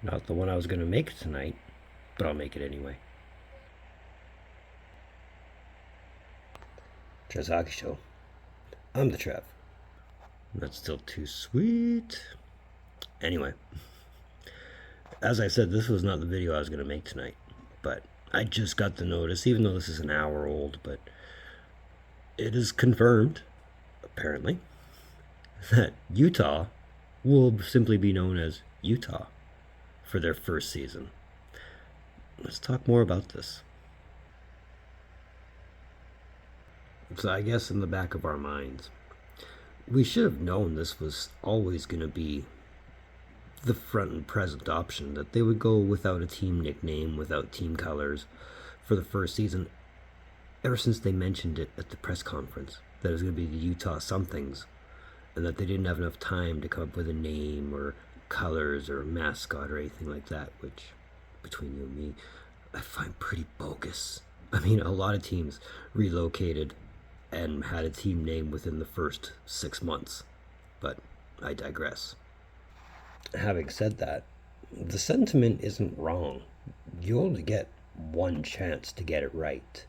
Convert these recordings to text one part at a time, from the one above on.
Not the one I was going to make tonight, but I'll make it anyway. Trev's Hockey Show. I'm the Trev. That's still too sweet. Anyway, as I said, this was not the video I was going to make tonight, but I just got the notice, even though this is an hour old, but it is confirmed, apparently, that Utah will simply be known as Utah for their first season. Let's talk more about this. So I guess in the back of our minds, we should have known this was always going to be the front and present option, that they would go without a team nickname, without team colors for the first season, ever since they mentioned it at the press conference, that it was going to be the Utah somethings, and that they didn't have enough time to come up with a name or colors or mascot or anything like that, which, between you and me, I find pretty bogus. I mean, a lot of teams relocated and had a team name within the first 6 months, but I digress. Having said that, the sentiment isn't wrong. You only get one chance to get it right.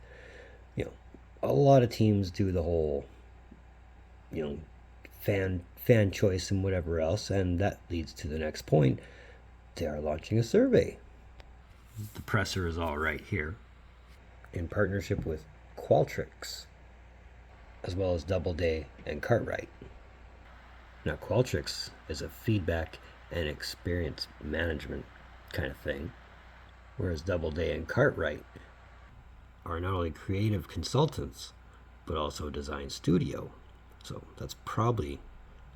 You know, a lot of teams do the whole, fan choice and whatever else, and that leads to the next point. They are launching a survey. The presser is all right here, in partnership with Qualtrics, as well as Doubleday and Cartwright. Now, Qualtrics is a feedback and experience management kind of thing, whereas Doubleday and Cartwright are not only creative consultants, but also a design studio. So that's probably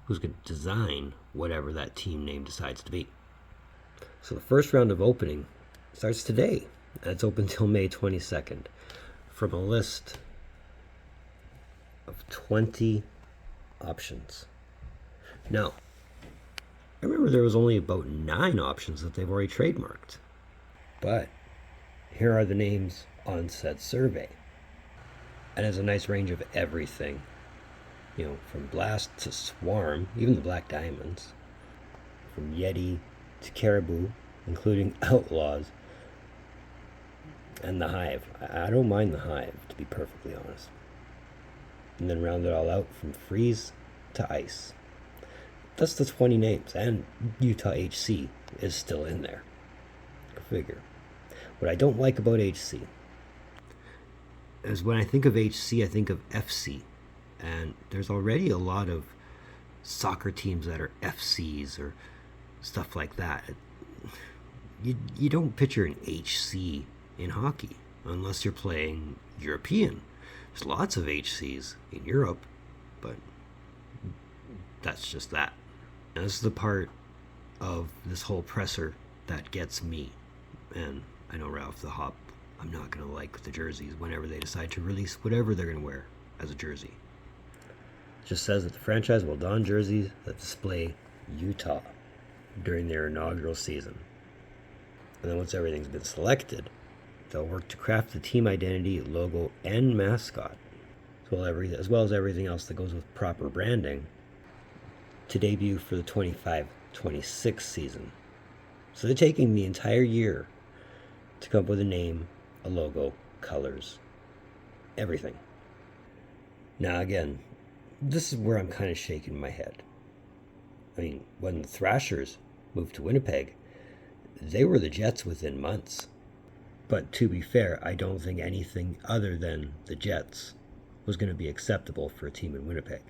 who's going to design whatever that team name decides to be. So the first round of opening starts today, and it's open till May 22nd, from a list of 20 options. Now, I remember there was only about 9 options that they've already trademarked. But here are the names on said survey. And it's a nice range of everything. From Blast to Swarm, even the Black Diamonds. From Yeti to Caribou, including Outlaws. And the Hive. I don't mind the Hive, to be perfectly honest. And then round it all out from Freeze to Ice. That's the 20 names, and Utah HC is still in there. Go figure. What I don't like about HC is when I think of HC, I think of FC. And there's already a lot of soccer teams that are FCs or stuff like that. You don't picture an HC in hockey unless you're playing European. There's lots of HCs in Europe, but that's just that. And this is the part of this whole presser that gets me. And I know right off the hop, I'm not going to like the jerseys whenever they decide to release whatever they're going to wear as a jersey. It just says that the franchise will don jerseys that display Utah during their inaugural season. And then once everything's been selected, they'll work to craft the team identity, logo, and mascot, as well as everything else that goes with proper branding, to debut for the 25-26 season. So they're taking the entire year to come up with a name, a logo, colors, everything. Now again, this is where I'm kind of shaking my head. I mean, when the Thrashers moved to Winnipeg, they were the Jets within months. But to be fair, I don't think anything other than the Jets was going to be acceptable for a team in Winnipeg.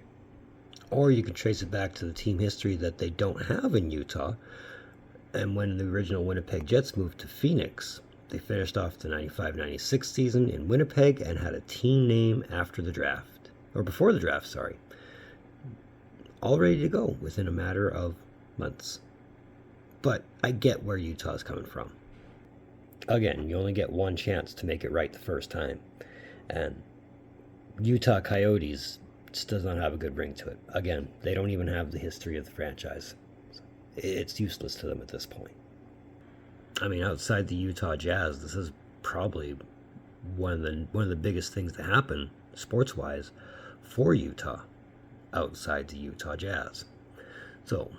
Or you could trace it back to the team history that they don't have in Utah. And when the original Winnipeg Jets moved to Phoenix, they finished off the 95-96 season in Winnipeg and had a team name after the draft. Or before the draft, sorry. All ready to go within a matter of months. But I get where Utah's coming from. Again, you only get one chance to make it right the first time. And Utah Coyotes just does not have a good ring to it. Again, they don't even have the history of the franchise. It's useless to them at this point. I mean, outside the Utah Jazz, this is probably one of the biggest things to happen, sports-wise, for Utah, outside the Utah Jazz. So,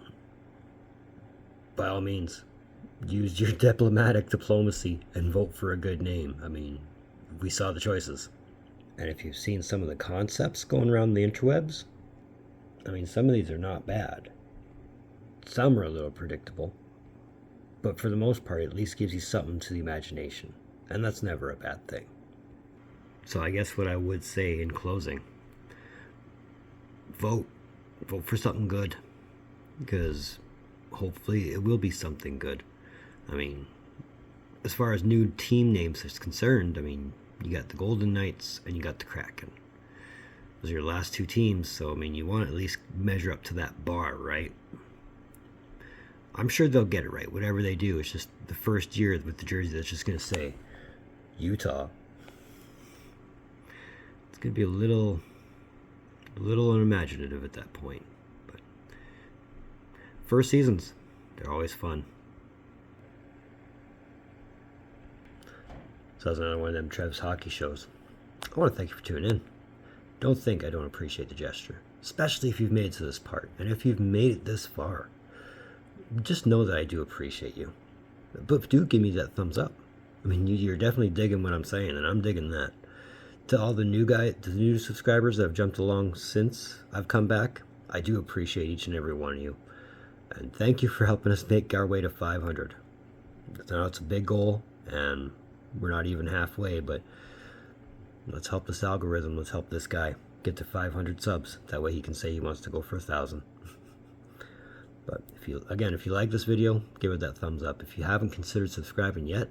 by all means, use your diplomatic diplomacy and vote for a good name. I mean, we saw the choices. And if you've seen some of the concepts going around the interwebs, I mean, some of these are not bad. Some are a little predictable, but for the most part, it at least gives you something to the imagination, and that's never a bad thing. So I guess what I would say in closing, vote for something good, because hopefully it will be something good. I mean, as far as new team names is concerned, I mean, you got the Golden Knights and you got the Kraken. Those are your last two teams, so I mean, you want to at least measure up to that bar, right? I'm sure they'll get it right. Whatever they do, it's just the first year with the jersey that's just going to say Utah. It's going to be a little unimaginative at that point. But first seasons, they're always fun. So that's another one of them Trev's hockey shows. I want to thank you for tuning in. Don't think I don't appreciate the gesture, especially if you've made it to this part. And if you've made it this far, just know that I do appreciate you. But do give me that thumbs up. I mean, you're definitely digging what I'm saying, and I'm digging that. To all the new subscribers that have jumped along since I've come back, I do appreciate each and every one of you. And thank you for helping us make our way to 500. I know it's a big goal, and we're not even halfway, but let's help this algorithm. Let's help this guy get to 500 subs. That way he can say he wants to go for 1,000. But if you like this video, give it that thumbs up. If you haven't considered subscribing yet,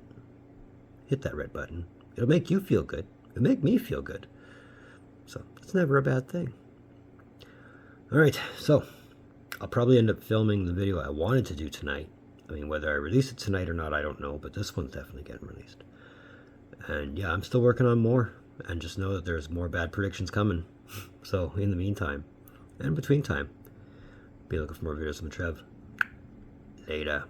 hit that red button. It'll make you feel good. It'll make me feel good. So it's never a bad thing. All right, so I'll probably end up filming the video I wanted to do tonight. I mean, whether I release it tonight or not, I don't know, but this one's definitely getting released. And yeah, I'm still working on more, and just know that there's more bad predictions coming. So in the meantime, and between time, be looking for more videos from Trev. Later.